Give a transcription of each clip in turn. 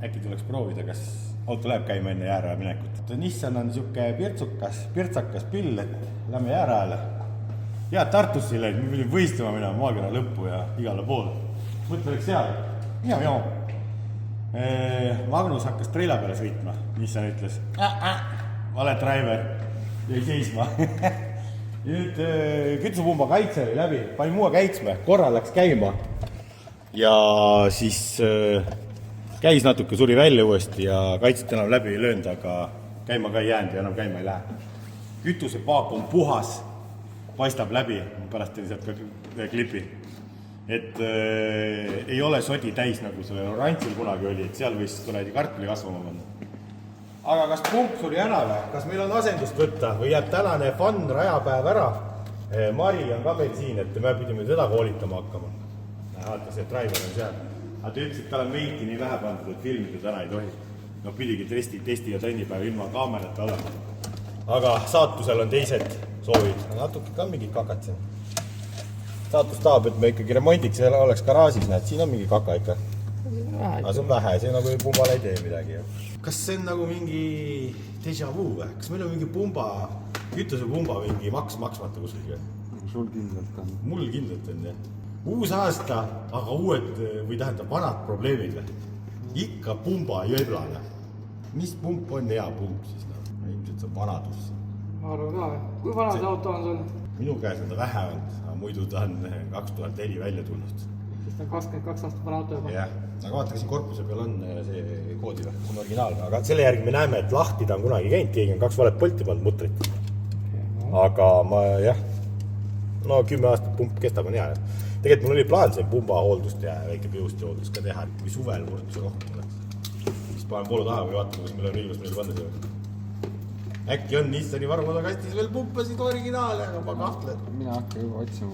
äkki tuleks proovida, kas auto läheb käima enne jääraja minekut. Nissan on siuke pirtsakas pill, et lähme jäärajale. Ja Tartusse ei läinud, me pidime võistlema minema maakera lõppu ja igale poole. Mõtle oleks seal. Joo. Magnus hakkas treila peale sõitma. Nissan ütles, vale driver, jäi seisma. Nüüd kütusepumba kaitse oli läbi, pani mua käitsme, korral läks käima. Ja siis käis natuke, suri välja uuesti ja kaitset enam läbi ei löönud, aga käima ka ei jäänud ja enam käima ei lähe. Kütusepaak on puhas, paistab läbi, pärast teil sealt ka klipi. Et ei ole sodi täis, nagu selle orantsil kunagi oli, et seal võis tuledi kartuli kasvama panna. Aga kas pump suri ära või? Kas meil on asendust võtta või jääb tänane fun rajapäev ära? Mari on ka meil siin, et me pidime teda koolitama hakkama. Vaata, see driver on seal. Aga ta ütles, et tal on veiki nii vähe pandud, et filmida täna ei tohi. No pidigi testi ja trennipäev ilma kaamerata olema. Aga saatusel on teised soovid. Natuke ka mingi kakat siin. Saatus tahab, et me ikkagi remondiks oleks garaažis, näed, siin on mingi kaka ikka. Aga see on vähe, see nagu pumbale ei tee midagi. Kas see on nagu mingi déjà vu või? Kas meil on mingi kütusepumba mingi maksmata kuskil? Sul kindlalt on. Mul kindlalt on, jah. Uus aasta, aga uued või tähendab vanad probleemid või? Ikka pumba jõblane. Mis pump on hea pump siis? Ilmselt see on vanadus. Ma arvan ka, kui vana see auto on sul? Minu käes on ta vähe olnud, aga muidu ta on 2004 välja tulnud. Sest ta on 22 aastat vana auto juba. Jah, aga vaata, siin korpuse peal on see koodi või, see on originaalne, aga selle järgi me näeme, et lahti ta on kunagi käinud, keegi on 2 valet polti pannud mutrit. Aga ma jah, 10 aastat pump kestab on hea. Tegelikult mul oli plaan see pumba hooldust ja väike piusti hooldust ka teha, kui suvel murtuse rohkem oleks. Siis panen poolu taha või vaatame, kas meil on õigus meile panna see. Äkki on Nissani varumodakastis veel pumpasid originaale, aga ma kahtlen. Mina hakka juba otsima.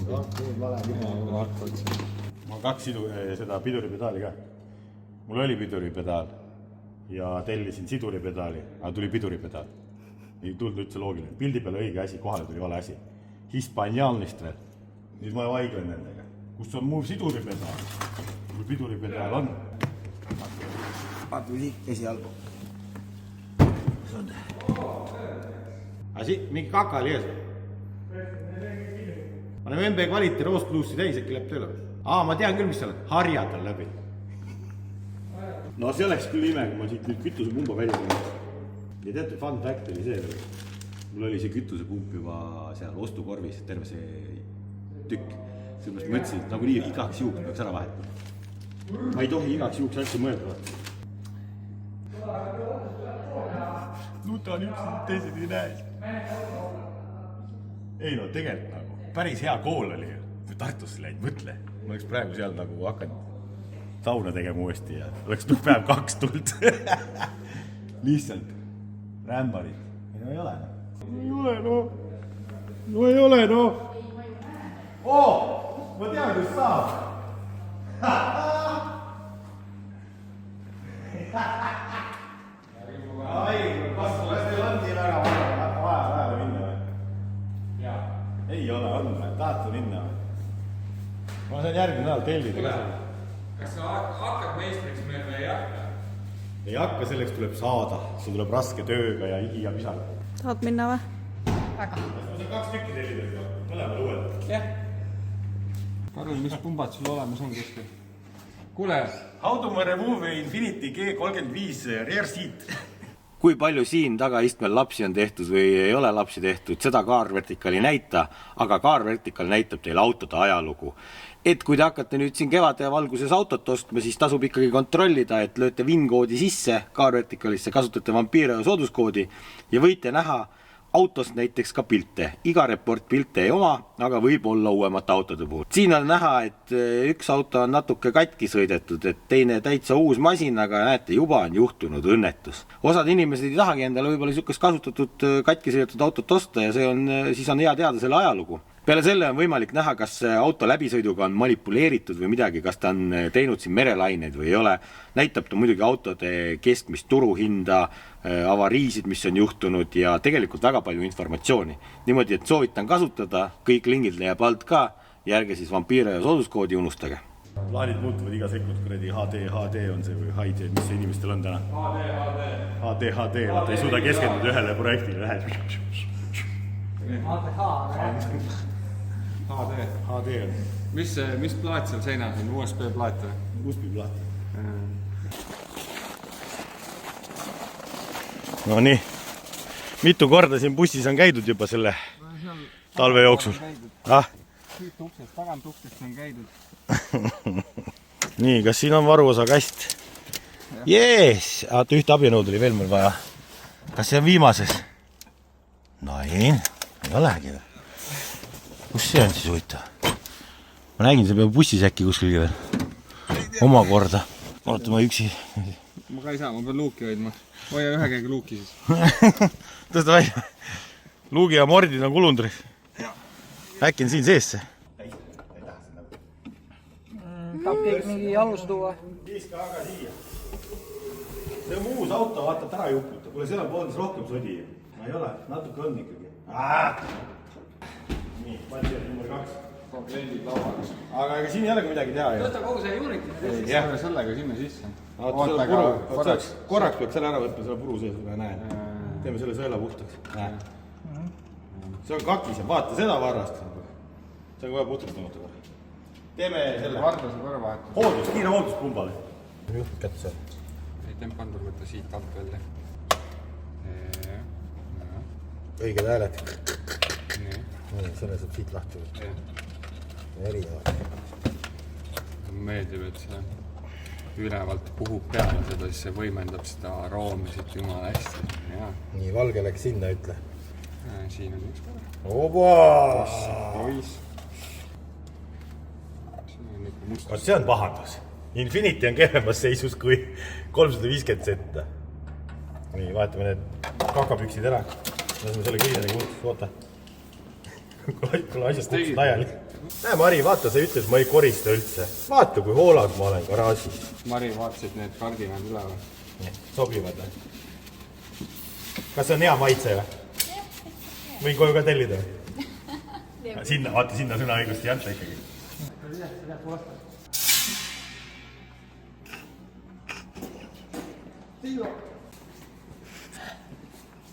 Ma 2 seda piduripedaali ka. Mul oli piduripedaal ja tellisin siduripedaali, aga tuli piduripedaal. Ei tulnud üldse loogiline. Pildi peale õige asi, kohale tuli vale asi. Hispaanialnist veel. Nüüd ma vaiglen nendega. Kus on muu siduripedaal? Mul piduripedaal on. Vaatu siit esialgu. See on. Aga siit mingi kaka oli ees. Paneme MB kvaliti Roos Plussi täis, äkki läheb tööle. Ma tean küll, mis seal on. Harjad on läbi. No see oleks küll ime, kui ma siit nüüd kütusepumba välja tulnud. Ja teate, fun fact oli see veel. Mul oli see kütusepump juba seal ostukorvis, terve see tükk. Sellepärast mõtlesin, et nagu nii igaks juhuks peaks ära vahetama. Ma ei tohi igaks juhuks asja mõelda. Nutan üks, teised ei näe. Ei no, tegelikult nagu päris hea kool oli. Tartusse läinud, mõtle. Ma oleks praegu seal nagu hakanud sauna tegema uuesti ja oleks päev 2 tulnud. Lihtsalt rämbarid. Ei ole. Ei ole, no. Ma tean, kus saab. Kas teil on nii väga vaja minna või? Jaa. Ei ole, on või? Tahate minna või? Ma saan järgmine nädal tellida ka. Kas sa hakkad meistriks meil või ei hakka? Ei hakka, selleks tuleb saada. See tuleb raske tööga ja higi ja pisal. Tahad minna või? Väga. Ma saan 2 tükki tellida, mõlemal uued. Jah. Karl, mis pumbad sul olemas on kuskil? Kuule, How to remove Infiniti G35 rear seat? Kui palju siin tagaistmel lapsi on tehtud või ei ole lapsi tehtud, seda Car Vertical ei näita, aga Car Vertical näitab teile autode ajalugu. Et kui te hakkate nüüd siin kevade valguses autot ostma, siis tasub ikkagi kontrollida, et lööte VIN-koodi sisse Car Verticalisse, kasutate Vampire sooduskoodi ja võite näha autost näiteks ka pilte. Iga report pilte ei oma, aga võib olla uuemate autode puhul. Siin on näha, et üks auto on natuke katki sõidetud, et teine täitsa uus masin, aga näete, juba on juhtunud õnnetus. Osad inimesed ei tahagi endale võib-olla niisugust kasutatud katki sõidetud autot osta ja siis on hea teada selle ajalugu. Peale selle on võimalik näha, kas auto läbisõiduga on manipuleeritud või midagi, kas ta on teinud siin merelaineid või ei ole. Näitab ta muidugi autode keskmist turuhinda, avariisid, mis on juhtunud ja tegelikult väga palju informatsiooni. Niimoodi, et soovitan kasutada, kõik lingid leiab alt ka ja ärge siis Vampire ja sooduskoodi unustage. plaanid muutuvad iga sekund, kuradi HD on see või HD, mis see inimestel on täna? HD, vaata ei suuda keskenduda ühele projektile, lähed. HD on. Mis plaat seal seinas on? USB plaat või? USB plaat. No nii, mitu korda siin bussis on käidud juba selle talve jooksul? Siit uksest, tagant uksest on käidud. Nii, kas siin on varuosa kast? Jees! Vaata, ühte abinõud oli veel meil vaja. Kas see on viimases? Nain, ei olegi või? Kus see on siis huvitav? Ma nägin, see peab bussis äkki kuskilgi veel. Omakorda. Oota, ma üksi. Ma ka ei saa, ma pean luuki hoidma. Hoia ühe käega luuki siis. Tõsta välja. Luugi ja mordid on kulundris. Äkki on siin sees see? Tahab keegi mingi alus tuua? Viiska aga siia. See on uus auto, vaata, ära juputa. Kuule, seal on pooldes rohkem sodi. Ma ei ole, natuke on ikkagi. Nii, patsi on number 2. Komplendid lauale. Aga ega siin ei olegi midagi teha ju. Tõsta kogu see juurik. Pane sellega sinna sisse. Korraks peab selle ära võtma, selle puru sees, ma näen. Teeme selle sõela puhtaks. See on kakis ja vaata seda varrast. See on kohe puhtaks tõmmata korra. Teeme selle Vardase kõrvahetus. hooldus, kiire hooldus pumbale. Juht kätte seal. Ei, tempandur võtta siit alt välja. Õiged hääled. Nii. Selle saab siit lahti võtta. Erinevad. Meeldib, et see ülevalt puhub peale seda, siis see võimendab seda aroomi siit jumala hästi. Nii, valge läks sinna, ütle. Siin on üks korra. Oba! Poiss. Siin on ikka must. Kas see on pahandus? Infinity on kehvemas seisus kui 350 setta. Nii, vaatame need kakapüksid ära. Laseme selle kliineriga muutus, oota. Kuule asjast kuksid laiali. Näe, Mari, vaata, sa ütles, ma ei korista üldse. Vaata, kui hoolag ma olen garaažis. Mari, vaatasid need kardinad üle või? Sobivad või? Kas see on hea maitse või? Võin koju ka tellida või? Sinna, vaata, sinna sõna õigust ei anta ikkagi.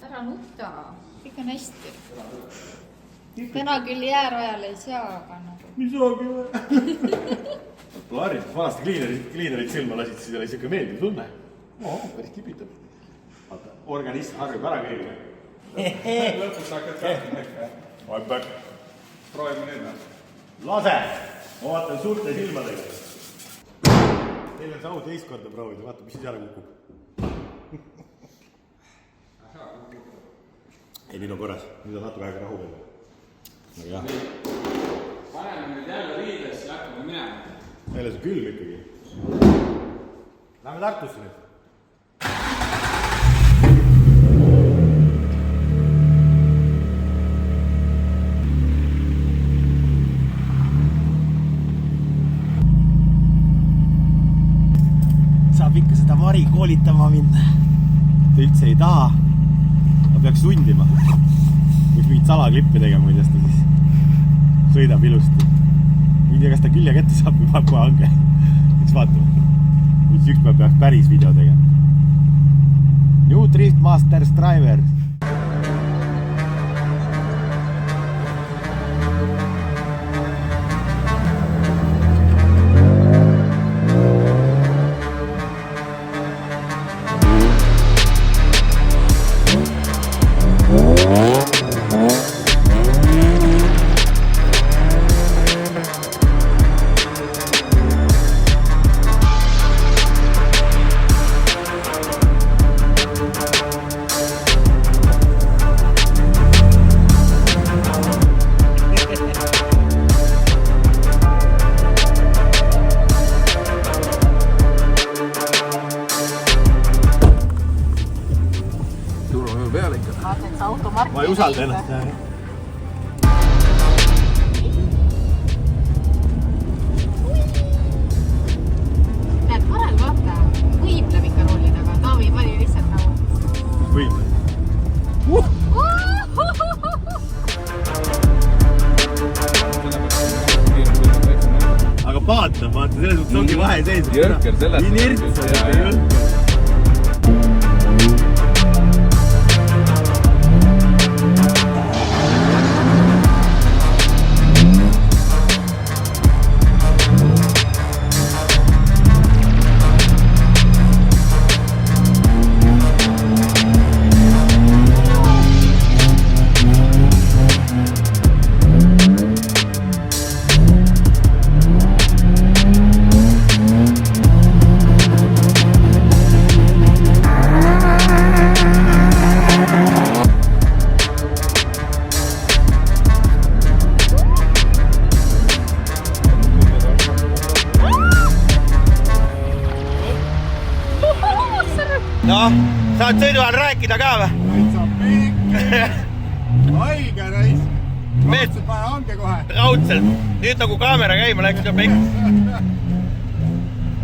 Ära nutta, kõik on hästi. Täna küll jäärajal ei saa, aga nagu... Mis ongi või? Harjutus vanasti kliinerid silma lasid, siis oli siuke meeldiv tunne. Päris kipitab. Vaata, organism harjub ära kõigile. Lõpuks hakkad kähtima. Proovime nüüd. Lase! Ma vaatan suurte silmadega. Teil on see au teist korda proovida, vaata, mis siis ära kukub. Ei, nüüd on korras. Nüüd on natuke aega rahu veel. Paneme nüüd jälle riidesse ja hakkame minema. Meile see külm ikkagi. Lähme Tartusse nüüd. Saab ikka seda Mari koolitama minna. Ta üldse ei taha. Ma peaks sundima. Võiks mingit salaklippe tegema, kuidas ta siis sõidab ilusti. Ei tea, kas ta külje kätte saab või pakku hange. Eks vaatame. Üks päev peaks päris video tegema. New Drift Masters Driver. Ma ei usalda ennast. Näed, Karel, vaata, võibleb ikka rolli taga. Taavi pani lihtsalt nagu... Võibleb. Aga paatab, vaata, selles vaheseis. Jõrker selles. Inertsia. Noh, saad sõidu all rääkida ka või? Haige reis. Raudselt vaja ongi kohe. Raudselt. Nüüd nagu kaamera käima läks ka pekk.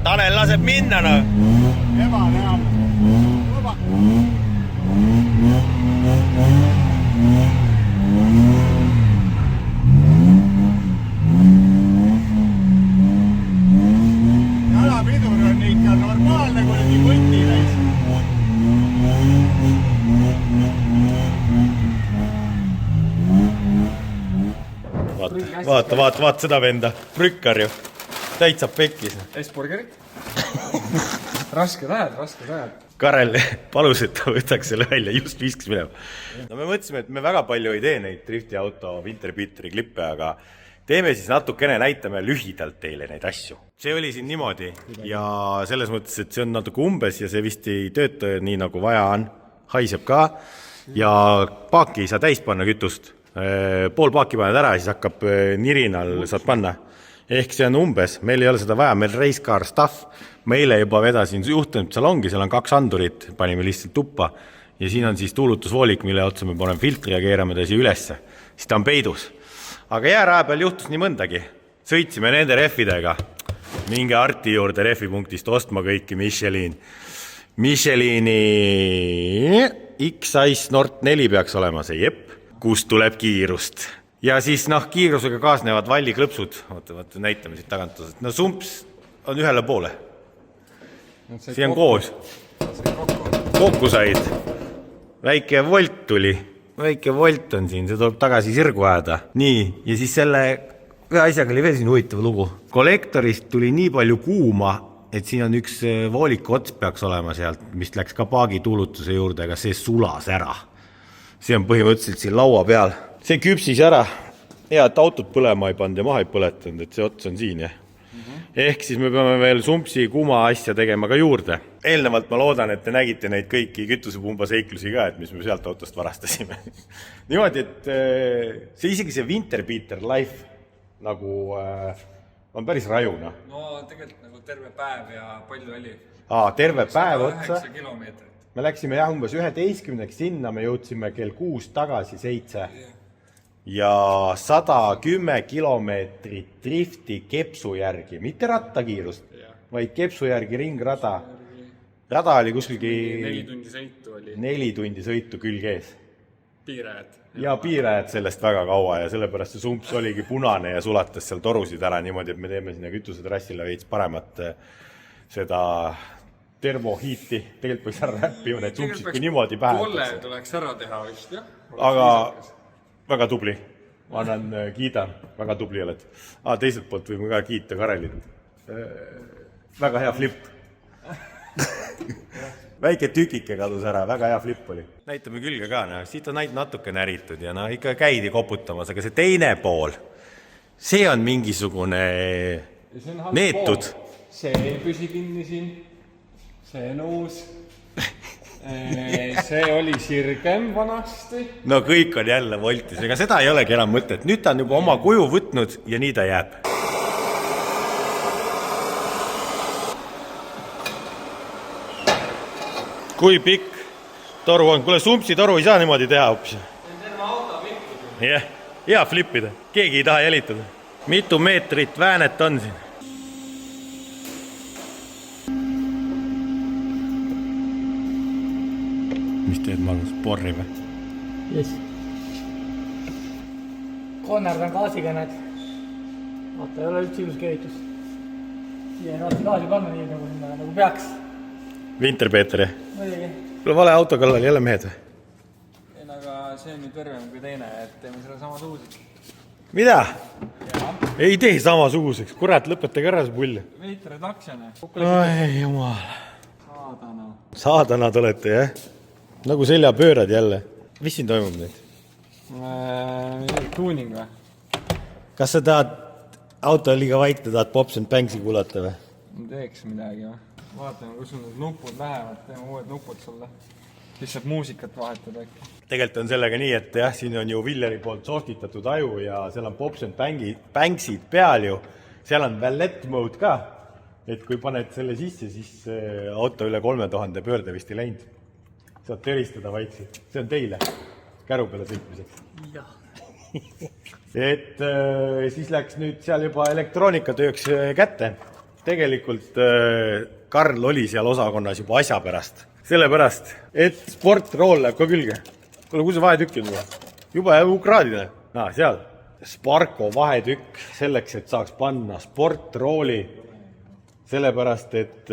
Tanel laseb minna, noh. Ebareaalne. Luba. Jalapidur on ikka normaalne, kui nii võtti reis. Vaata seda venda. Prükkar ju. Täitsa pekkis. Esburgerit. Rasked ajad. Karel palus, et ta võtaks selle välja, just viskas minema. No me mõtlesime, et me väga palju ei tee neid drifti auto Winterbeateri klippe, aga teeme siis natukene, näitame lühidalt teile neid asju. See oli siin niimoodi ja selles mõttes, et see on natuke umbes ja see vist ei tööta nii nagu vaja on. Haiseb ka ja paaki ei saa täis panna kütust. Pool paaki paned ära ja siis hakkab nirinal saad panna. Ehk see on umbes, meil ei ole seda vaja, meil race car stuff, meile juba vedasin juhtunud salongi, seal on 2 andurit, panime lihtsalt tuppa ja siin on siis tuulutusvoolik, mille otsa me paneme filtri ja keerame ta siia ülesse, siis ta on peidus. Aga jääraja peal juhtus nii mõndagi, sõitsime nende rehvidega, minge Arti juurde rehvipunktist ostma kõiki Michelini X-Ice Nord 4 peaks olema see jepp, kust tuleb kiirust. Ja siis kiirusega kaasnevad valliklõpsud, vaata näitame siit tagant. No sumps on ühele poole. Siin on koos. Kokku said. Väike volt tuli. Väike volt on siin, see tuleb tagasi sirgu ajada. Nii, ja siis selle ühe asjaga oli veel siin huvitav lugu. Kollektorist tuli nii palju kuuma, et siin on üks vooliku ots peaks olema sealt, mis läks ka paagi tuulutuse juurde, aga see sulas ära. See on põhimõtteliselt siin laua peal. See küpsis ära. Hea, et autot põlema ei pand ja maha ei põletanud, et see ots on siin. Ehk siis me peame veel sumpsi kuuma asja tegema ka juurde. Eelnevalt ma loodan, et te nägite neid kõiki kütusepumba seiklusi ka, et mis me sealt autost varastasime. Niimoodi, et see isegi see Winterbeater Life nagu on päris rajuna. No tegelikult nagu terve päev ja palju oli? Terve päev otsa. 109 kilomeetrit. Me läksime umbes 11 sinna, me jõudsime kell 6 tagasi 7 ja 110 kilomeetrit drifti kepsu järgi, mitte rattakiirust, vaid kepsu järgi ringrada. Rada oli kuskilgi 4 tundi sõitu oli. 4 tundi sõitu külg ees. Piirajad. Ja piirajad sellest väga kaua ja sellepärast see sumps oligi punane ja sulatas seal torusid ära niimoodi, et me teeme sinna kütusetrassile veits paremat seda termohiiti. Tegelikult võiks ära räppima need sumpsid, kui niimoodi pähe. Kolle tuleks ära teha vist, jah? Aga väga tubli. Ma annan kiidan. Väga tubli oled. Teiselt poolt võime ka kiita Karelit. Väga hea flip. Väike tükike kadus ära. Väga hea flip oli. Näitame külge ka. Siit on natuke näritud ja ikka käidi koputamas. Aga see teine pool, see on mingisugune neetud. See ei püsi kinni siin. See on uus. See oli sirgem vanasti. No kõik on jälle voltis, ega seda ei olegi enam mõtet. Nüüd ta on juba oma kuju võtnud ja nii ta jääb. Kui pikk toru on? Kuule, sumpsi toru ei saa niimoodi teha hoopis. Jah, hea flippida. Keegi ei taha jälitada. Mitu meetrit väänet on siin? Mis teed Magnus? Porri või? Yes. Konnerdan gaasiga need. Vaata, ei ole üldse ilus keeritus. siia raadsi gaasi panna nii nagu peaks. Winterpeeter, jah? Muidugi. Kuule, vale auto kallal jälle mehed või? ei, aga see on nüüd tervem kui teine, et teeme selle samasuguseks. Mida? Ei tee samasuguseks, kurat, lõpetage ära see pull. Veit redaktsioone. Ai, jumal. Saadana. Saadanad olete, jah? Nagu selja pöörad jälle. Mis siin toimub nüüd? Tuuning või? Kas sa tahad auto liiga vaikne, tahad Pops and Bangsi kuulata või? Teeks midagi või? Vaatame, kus sul need nupud lähevad, teeme uued nupud sulle. Lihtsalt muusikat vahetada äkki. Tegelikult on sellega nii, et jah, siin on ju Villeri poolt soostitatud aju ja seal on Pops and Bangsid peal ju. Seal on valet mode ka. Et kui paned selle sisse, siis auto üle 3000 pöörde vist ei läinud. Saad töristada vaikselt. See on teile käru peale sõitmiseks. Et siis läks nüüd seal juba elektroonikatööks kätte. Tegelikult Karl oli seal osakonnas juba asja pärast. Sellepärast, et sportrool läheb ka külge. Kuule, kus see vahetükk on? Juba ukraadine. Seal. Sparko vahetükk selleks, et saaks panna sportrooli. Sellepärast, et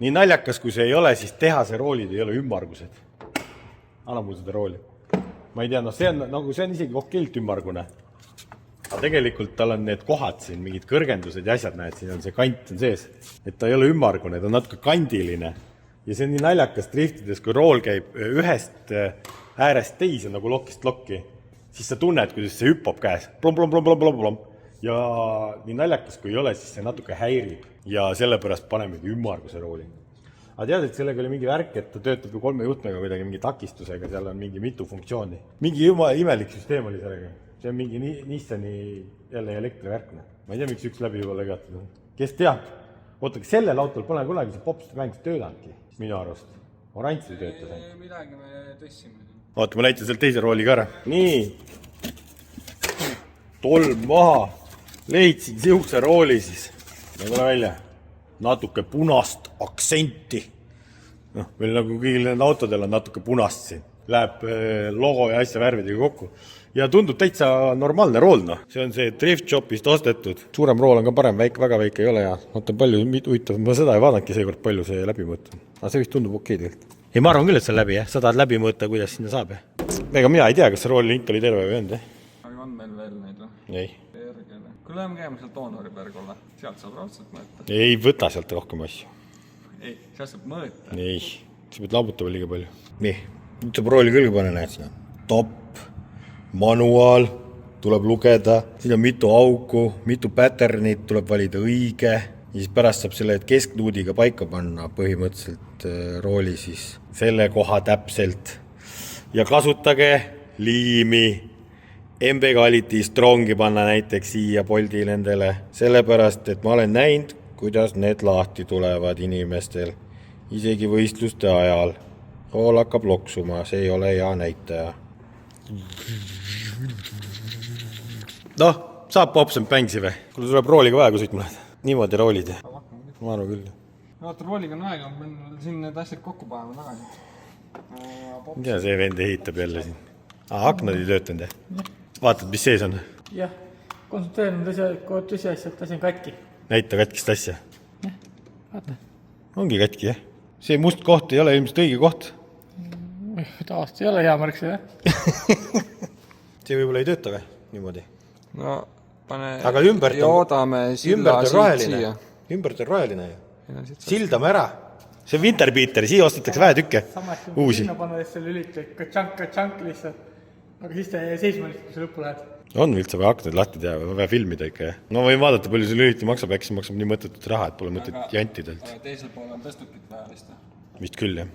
nii naljakas, kui see ei ole, siis tehase roolid ei ole ümmargused. Anna mul seda rooli. Ma ei tea, see on isegi okeilt ümmargune. Aga tegelikult tal on need kohad siin, mingid kõrgendused ja asjad, näed, siin on see kant on sees. Et ta ei ole ümmargune, ta on natuke kandiline. Ja see on nii naljakas driftides, kui rool käib ühest äärest teise nagu lokist lokki, siis sa tunned, kuidas see hüppab käes. Plom. Ja nii naljakas, kui ei ole, siis see natuke häirib. Ja sellepärast panemegi ümmarguse rooli. Aga tead, et sellega oli mingi värk, et ta töötab ju 3 juhtmega kuidagi mingi takistusega, seal on mingi mitu funktsiooni. Mingi imelik süsteem oli sellega. See on mingi Nissani jälle elektrivärkne. Ma ei tea, miks üks läbi juba lõgatud on. Kes teab? Ootagi, sellel autol pole kunagi see Pops mängis töödanudki, minu arust. Oranž ei tööta see. Midagi me tõssime. Oota, ma näitan seal teise rooli ka ära. Nii. Tolm maha. Leidsin sihukese rooli siis. Ja tule välja. Natuke punast aktsenti. Meil nagu kõigil need autodel on natuke punast siin. Läheb logo ja asja värvidega kokku. Ja tundub täitsa normaalne rool, See on see Drift Shopist ostetud. Suurem rool on ka parem, väga väike ei ole ja oota palju huvitav, ma seda ei vaadanudki seekord palju see läbi mõõta. Aga see vist tundub okei tegelikult. Ei, ma arvan küll, et see on läbi, jah. Sa tahad läbi mõõta, kuidas sinna saab, jah. Ega mina ei tea, kas see rool link oli terve või on, jah. Aga on meil veel neid või? Ei. Kui läheme käima seal Toonoriberg olla, sealt saab raudselt mõõta. Ei võta sealt rohkem asju. Ei, sealt saab mõõta. Ei, sa pead laabutama liiga palju. Nii, nüüd saab rooli külge panna, näed sinna. Top. Manuaal, tuleb lugeda, siin on mitu auku, mitu patternit, tuleb valida õige ja siis pärast saab selle kesknuudiga paika panna põhimõtteliselt rooli siis selle koha täpselt ja kasutage liimi, MB Quality Strongi panna näiteks siia poldi nendele, sellepärast, et ma olen näinud, kuidas need lahti tulevad inimestel, isegi võistluste ajal. Rool hakkab loksuma, see ei ole hea näitaja. Saab Pops and Bangsi või? Kuule tuleb rooliga vaja, kui sõit mulle. Niimoodi roolid. Ma arvan küll. Vaata, rooliga on aega, ma pean siin need asjad kokku panema tagasi. Mida see vend ehitab jälle siin? Aknad ei töötanud, jah? Vaatad, mis sees on? Jah, konsulteerinud tõsiasja, et asi on katki. Näita katkist asja. Jah, vaata. Ongi katki, jah? See must koht ei ole ilmselt õige koht. Tavaliselt ei ole hea märk see, jah? See võib-olla ei tööta või? Niimoodi. No, pane... Aga ümbert on... Joodame silla siit siia. Ümbert on roheline ju. Sildame ära. See on Winterpeeter, siia ostetakse vähetükke. Uusi. Sinna pannes selle lüliti, ka-tšank lihtsalt. Aga siis ta seisma lihtsalt, kui see lõppu lähed. On üldse või aknad lahti teha, või filmida ikka, jah? No võin vaadata, palju see lüliti maksab, äkki see maksab nii mõttetut raha, et pole mõtet jantidelt. Aga teisel pool on tõstukit vaja vist. Vist küll, jah.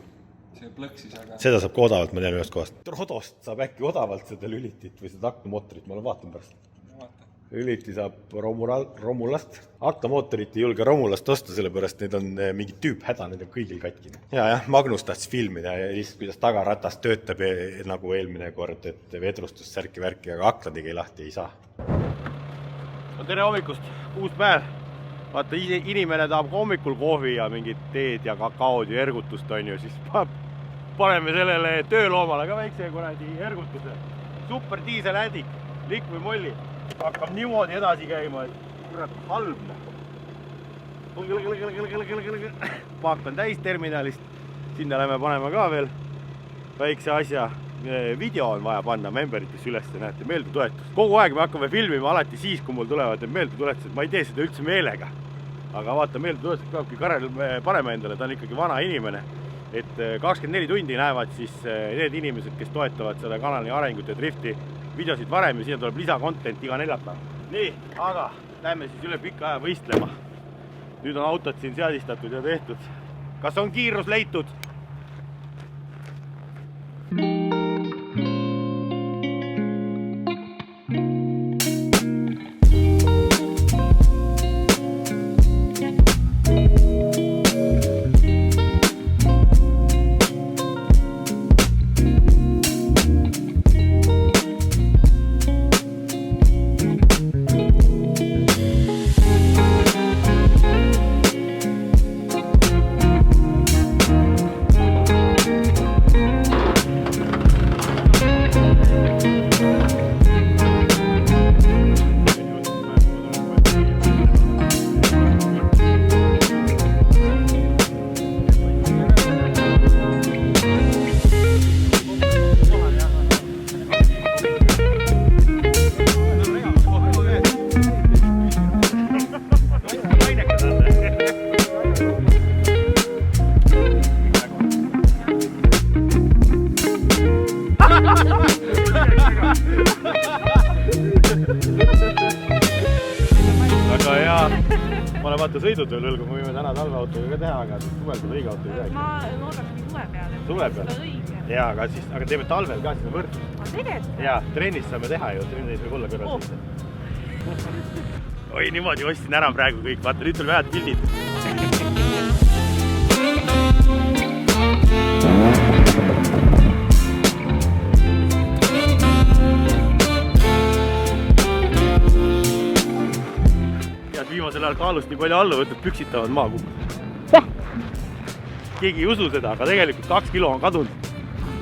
See plõksis, aga... Seda saab ka odavalt, ma tean ühest kohast. Rodost saab äkki odavalt seda lülitit või seda aknamootorit, ma olen vaatan pärast. Lüliti saab Romulast. Aknamootorit ei julge Romulast osta, sellepärast need on mingi tüüp häda, need on kõigil katkine. Ja, Magnus tahtis filmida ja lihtsalt kuidas tagaratas töötab nagu eelmine kord, et vedrustus särki-värki, aga aknadega lahti ei saa. No tere hommikust, uus päev. Vaata, inimene tahab hommikul kohvi ja mingit teed ja kakaod ja ergutust on ju, siis paneme sellele tööloomale ka väikse kuradi ergutuse. Super diiselädik, likvi molli. Hakkab niimoodi edasi käima, et kurat halb. paak on täis terminalist, sinna lähme panema ka veel väikse asja. Video on vaja panna memberites üles, näete, meeldetuletus. Kogu aeg me hakkame filmima alati siis, kui mul tulevad need meeldetuletused. Ma ei tee seda üldse meelega. Aga vaata, meeldetuletused peabki Karel panema endale, ta on ikkagi vana inimene. Et 24 tundi näevad siis need inimesed, kes toetavad seda kanali arengut ja drifti videosid varem ja siia tuleb lisakontent iga neljapäev. Nii, aga lähme siis üle pika aja võistlema. Nüüd on autod siin seadistatud ja tehtud. Kas on kiirus leitud? Väga hea. Ma olen vaata sõidutööl õlgu, me võime täna talveautoga ka teha, aga suvel seda õige auto ei räägi. Ma loodaksin suve peale. Suve peale? Jaa, aga teeme talvel ka sinna võrdus. Tegelikult? Jaa, trennis saame teha ju, trennis võib olla kõrval siis. Oi, niimoodi ostsin ära praegu kõik, vaata, nüüd tuleb head pildid. Viimasel ajal kaalust nii palju alla võtnud, püksitavad maa kukkunud. Keegi ei usu seda, aga tegelikult 2 kilo on kadunud.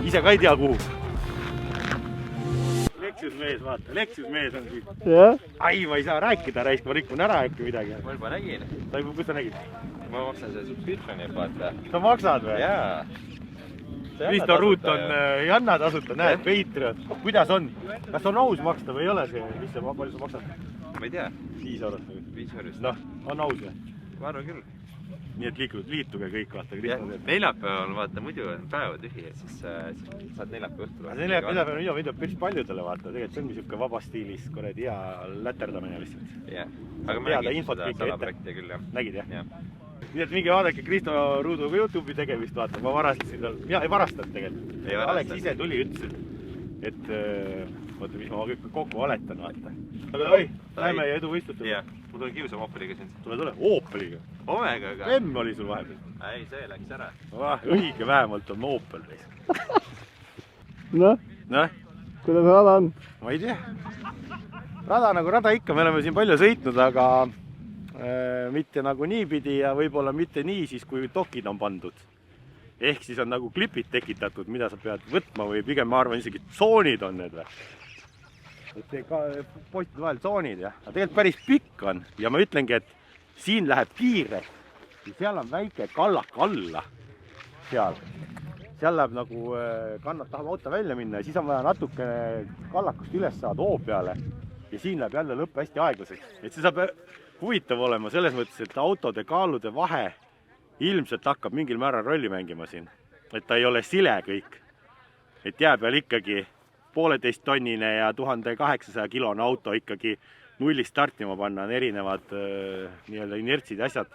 Ise ka ei tea kuhu. Lexus mees, vaata, Lexus mees on siin. Ai, ma ei saa rääkida, raisk, ma rikun ära äkki midagi. Ma juba nägin. Kus sa nägid? Ma maksan selle subscriptioni, vaata. Sa maksad või? Jaa. Risto Ruut on Janna tasuta, näed, Patreon. Kuidas on? Kas on aus maksta või ei ole see? Mis see, palju sa maksad? Ma ei tea. 5 eurot või? 5 eurot. Noh, on aus või? Ma arvan küll. Nii et liituge kõik, vaata. Neljapäeval on, vaata, muidu on päeva tühi, siis saad neljapäeva õhtul. Neljapäeval on video päris paljudele, vaata. Tegelikult see on niisugune vaba stiilis, kuradi hea läterdamine lihtsalt. Jah. Aga ma nägin seda salaprojekti küll, jah. Nägid, jah? Nii et minge vaadake Risto Ruuduga YouTube'i tegemist, vaata. Ma varastasin tal. Ja, ei varastanud tegelikult. Alex ise tuli, ütles, et vaata, mis ma kõik kokku valetan, vaata. Aga oi, lähme ja edu võistutada. Jah, ma tulen kiusama Opeliga siin. Tule, Opeliga. Omegaga. M oli sul vahepeal. Ei, see läks ära. Õige vähemalt on Opel. Noh, kuidas rada on? Ma ei tea. Rada nagu rada ikka, me oleme siin palju sõitnud, aga mitte nagu niipidi ja võib-olla mitte nii siis, kui dokid on pandud. Ehk siis on nagu klipid tekitatud, mida sa pead võtma või pigem ma arvan isegi tsoonid on need või. Et see postide vahel tsoonid, jah. Aga tegelikult päris pikk on ja ma ütlengi, et siin läheb kiire. Seal on väike kallak alla. Seal läheb nagu kannad tahab auto välja minna ja siis on vaja natuke kallakust üles saada hoo peale. Ja siin läheb jälle lõpp hästi aeglaseks. Et see saab huvitav olema selles mõttes, et autode kaalude vahe ilmselt hakkab mingil määral rolli mängima siin. Et ta ei ole sile kõik. Et jää peal ikkagi 1,5 tonnine ja 1800 kilone auto ikkagi nullist startima panna on erinevad nii-öelda inertsid ja asjad,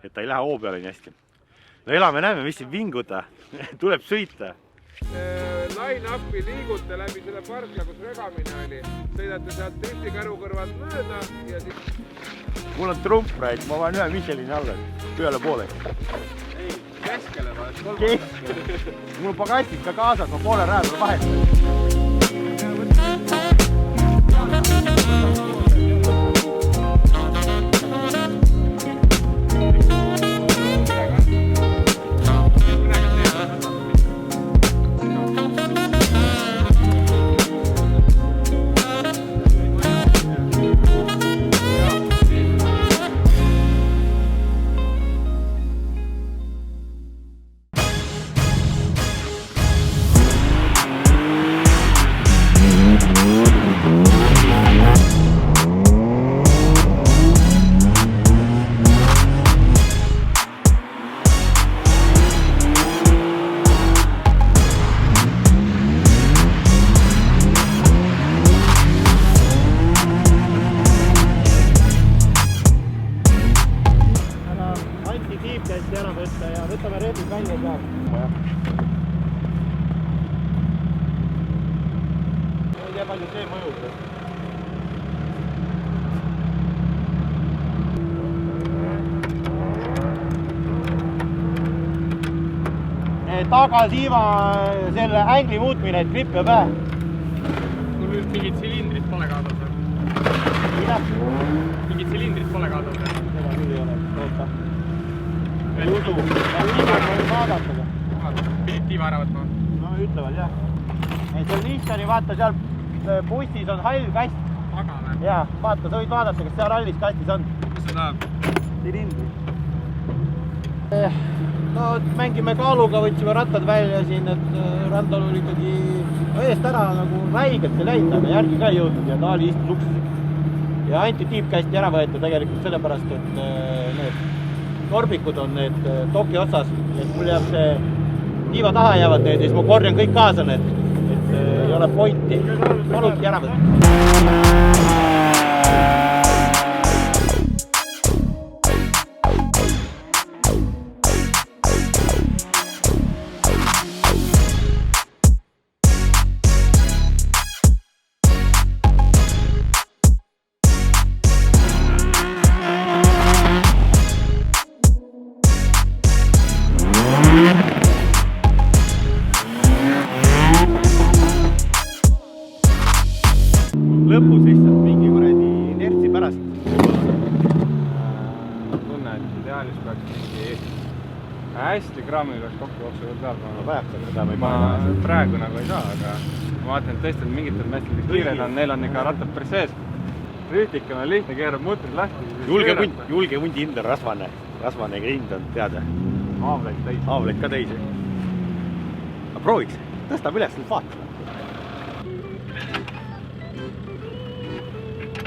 et ta ei lähe hoo peale nii hästi. No elame, näeme, mis siin vinguda. Tuleb sõita. Line-upi liigute läbi selle parkla, kus regamine oli. Sõidate sealt driftikäru kõrvalt mööda ja siis... Mul on trumpräid, ma vajan ühe Michelini alla, ühele poole. Ei, keskele vahet. Keskele. Mul on pagatid ka kaasas, ma poole rääb vahet. anti-tiibkästi ära võtta ja võtame rehvid välja sealt. Ei tea, palju see mõjub. Tagatiiva selle ängli muutmine, et gripp ja pähe. Mul nüüd mingid silindrid pole kaadad. Mida? Mingid silindrid pole kaadad. Seda küll ei ole, oota. Ei usu, tiiva võib vaadata. Pidid tiiva ära võtma? No ütlevad jah. Seal Nissani, vaata seal bussis on hall kast. Aga või? Jaa, vaata, sa võid vaadata, kas seal hallis kastis on. Mis see tahab? Silindri. No mängime kaaluga, võtsime rattad välja siin, et randal oli ikkagi eest ära nagu räigelt ei läinud, aga järgi ka ei jõudnud ja ta oli istus ukses. Ja anti-tiibkästi ära võeti tegelikult sellepärast, et need norbikud on need toki otsas, et mul jääb see tiiva taha jäävad need ja siis ma korjan kõik kaasa need, et ei ole pointi. Palungi ära võtta. Lõpus lihtsalt mingi kuradi inertsi pärast. Tunne, et ideaalis peaks mingi hästi grammi peaks kokku jooksu veel peal panema. Vajaks, aga seda me ei Ma pane. praegu nagu ei saa, aga ma vaatan, et teistel mingitel meestel kiired on, neil on ikka rattad päris sees. Rüütikal on lihtne, keerab mutrid lahti. Julge hundi hind on rasvane hind on teada. Haavleid ka teisi. Aga prooviks, tõstab üles nüüd vaatama.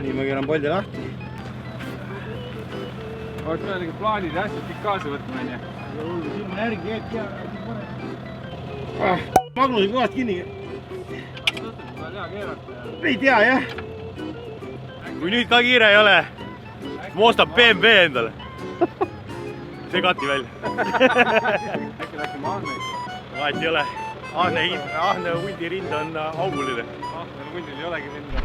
Nii ma keeran poldi lahti. Oleks meil nagu plaanid ja asjad kõik kaasa võtma, on ju. Siin on järgi eet ja magnusin kohast kinni. Ei tea jah. Kui nüüd ka kiire ei ole, moostab BMW endale. See kati välja. Äkki läksime ahneid? Vahet ei ole. Ahne hundi rind on auguline. Ahne hundil ei olegi rinda.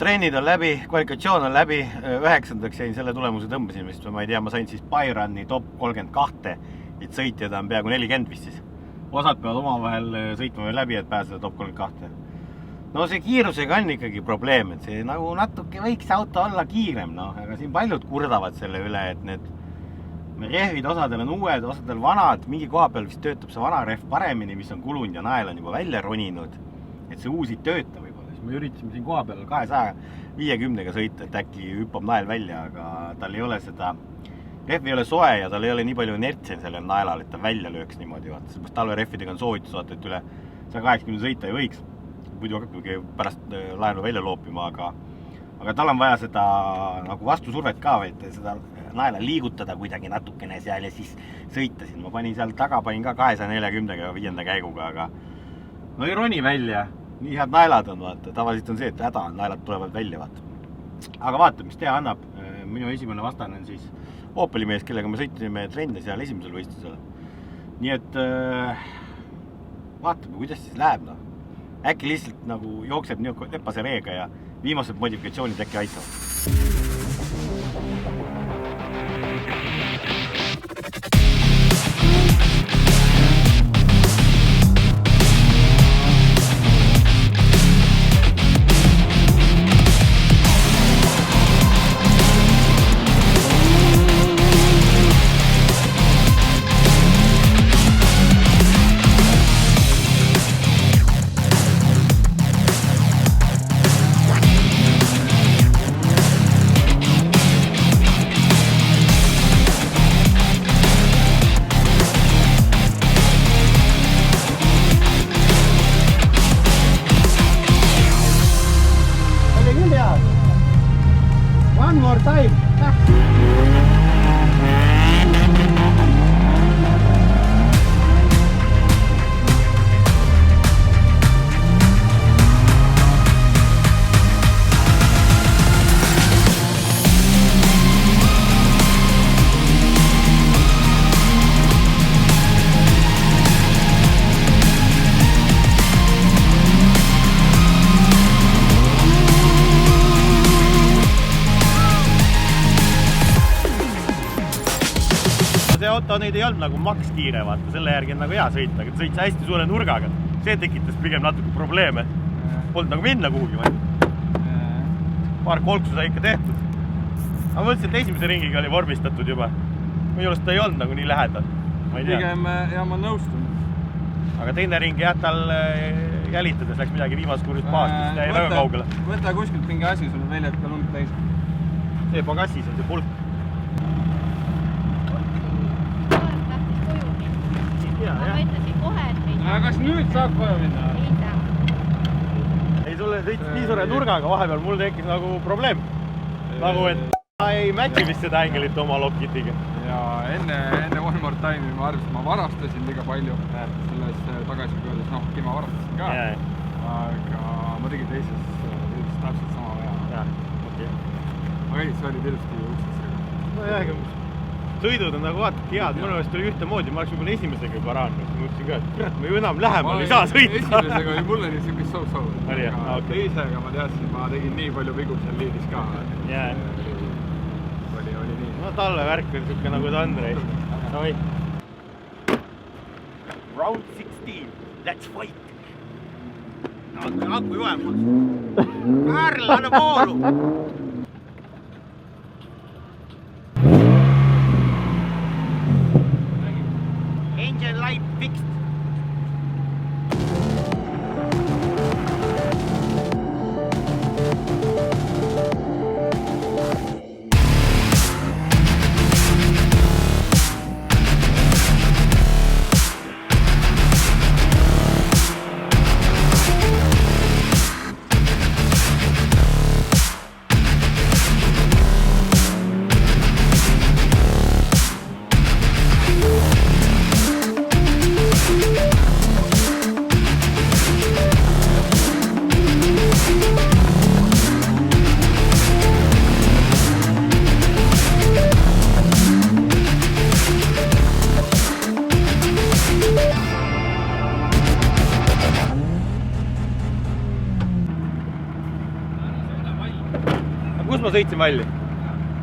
Trennid on läbi, kvalifikatsioon on läbi, 9. jäin selle tulemuse tõmbasin vist, ma ei tea, ma sain siis Byrani top 32, et sõitjad on peaaegu 40 vist siis. Osad peavad omavahel sõitma veel läbi, et pääseda top 32. No see kiirusega on ikkagi probleem, et see nagu natuke võiks auto olla kiirem, no, aga siin paljud kurdavad selle üle, et need rehvid osadel on uued, osadel vanad, mingi koha peal vist töötab see vana rehv paremini, mis on kulunud ja nael on juba välja roninud, et see uusi tööta võib. Me üritasime siin koha peal 250-ga sõita, et äkki hüppab nael välja, aga tal ei ole seda, rehv ei ole soe ja tal ei ole nii palju inertsi sellel naelal, et ta välja lööks niimoodi. Vaata. Talverehvidega on soovitus, vaata, et üle 180 sõita ei võiks. Muidu hakkabki pärast laenu välja loopima, aga tal on vaja seda nagu vastusurvet ka, et seda naela liigutada kuidagi natukene seal ja siis sõita siin. Ma panin seal taga, panin ka 240-ga 5. käiguga, aga no ei roni välja. Nii head naelad on, vaata. Tavaliselt on see, et häda naelad tulevad välja, vaata. Aga vaata, mis teha annab. Minu esimene vastane on siis Opeli mees, kellega me sõitisime trenne seal esimesel võistlusel. Nii et vaatame, kuidas siis läheb, no. Äkki lihtsalt nagu jookseb lepase reega ja viimased modifikatsioonid äkki aitavad. auto neid ei olnud nagu maks kiire, vaata, selle järgi on nagu hea sõita, aga sõitsa hästi suure nurgaga. See tekitas pigem natuke probleeme. Polnud nagu minna kuhugi, vaid. Paar kolksu sai ikka tehtud. Aga mõtlesin, et esimese ringiga oli vormistatud juba. Minu juures ta ei olnud nagu nii lähedal. Pigem ja ma nõustun. Aga teine ring jah, tal jälitades läks midagi viimasest kurist paastist, jäi väga kaugele. Võta kuskilt mingi asi sulle välja, et ka lund täis. See pagassis on see pulk. Ma ütlesin kohe, et ei saa. Kas nüüd saab kohe minna? Ei saa. Ei, sulle sõitis nii suure nurgaga vahepeal, mul tekkis nagu probleem. Nagu, et ei mäki vist seda ängelit oma Lockheediga. Ja enne One More Time'i ma arvasin, ma varastasin liiga palju selles tagasipöördes. Noh, ma varastasin ka. Aga ma tegin teises täpselt sama vea. Aga ei, see oli ilusti ukstes. No jah, sõidud on nagu vaatadki head, mõne meelest oli ühtemoodi, ma oleks võib-olla esimesega juba raanud, ma mõtlesin ka, et kurat, ma ju enam lähemal ei saa sõita. Esimesega oli mulle nii siukest so-so. Aga teisega ma teadsin, ma tegin nii palju vigu seal liidis ka. Oli nii. No talvevärk oli siuke nagu ta on reis. Round 16, let's fight! Aku juhemas. Karl, anna voolu! Engine light fixed. Kus ma sõitsin valli?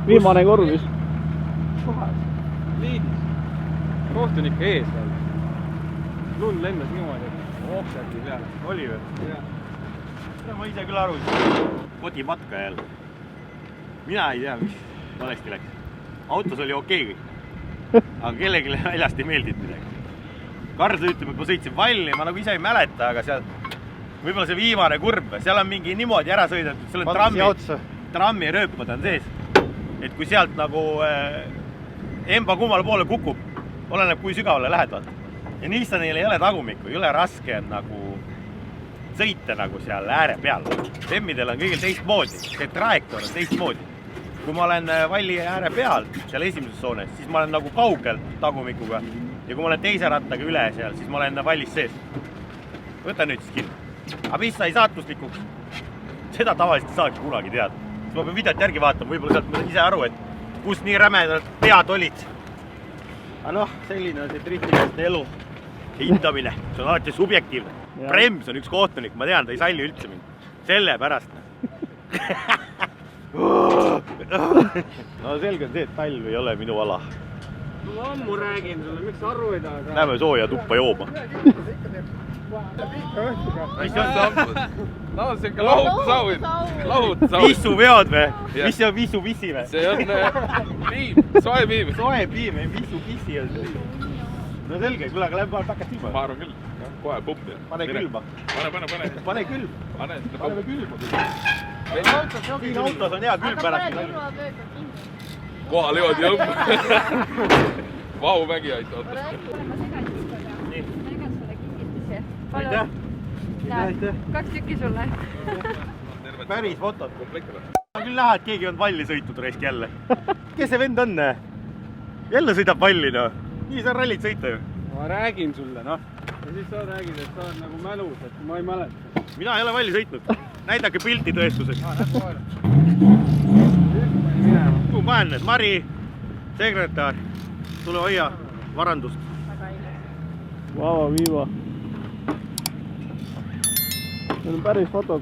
Viimane korvis. Liidis. Kohtunik ees veel. Lund lendas niimoodi, et oksati peale. Oli või? Jah. Ma ise küll aru, kotimatka jälle. Mina ei tea, mis valesti läks. Autos oli okei kõik. Aga kellelegi väljast ei meeldinud midagi. Karl ütleb, et ma sõitsin valli, ma nagu ise ei mäleta, aga seal võib-olla see viimane kurb, seal on mingi niimoodi ära sõidetud, seal on trammirööpad on sees. Et kui sealt nagu emba kummale poole kukub, oleneb kui sügavale lähed vaata. Ja Nissanil ei ole tagumikku, ei ole raske nagu sõita nagu seal ääre peal. Temmidel on kõigil teistmoodi, see trajektoor on teistmoodi. Kui ma olen valli ääre peal, seal esimeses soones, siis ma olen nagu kaugel tagumikuga. Ja kui ma olen teise rattaga üle seal, siis ma olen vallis sees. Võta nüüd siis kinni. Aga mis sai saatuslikuks? Seda tavaliselt saagi kunagi teada. Siis ma pean videot järgi vaatama, võib-olla sealt ma ise aru, et kus nii rämedad pead olid. Aga noh, selline on see driftimeeste elu. Hindamine, see on alati subjektiivne. Brems on üks kohtunik, ma tean, ta ei salli üldse mind. Selle pärast. No selge on see, et talv ei ole minu ala. Ma ammu räägin sulle, miks aru ei taha? Lähme sooja tuppa jooma. Mis on sammud? No see on ka lahutusauid. Vissuveod või? Mis see on vissu-vissi või? See on piim, soe piim. Soe piim, vissu-vissi on see. No selge, küll aga lähme takast ilma. Ma arvan küll, kohe pumpi. Pane külma. Pane. Pane külm. Paneme külma. Siin autos on hea külm pärast. Kohal jõud jõmm. Vahumägi aitab autos. Aitäh. 2 tükki sulle. Päris fotod. Ma küll näha, et keegi on valli sõitnud reisk jälle. Kes see vend on? Jälle sõidab valli, no. Nii sa rallit sõita ju. Ma räägin sulle, noh. Ja siis sa räägid, et sa oled nagu mälus, et ma ei mäleta. Mina ei ole valli sõitnud. Näidake pilti tõestuseks. Kuhu ma olen? Mari, sekretär, tule hoia varandust. Vaba viiva. Need on päris fotod.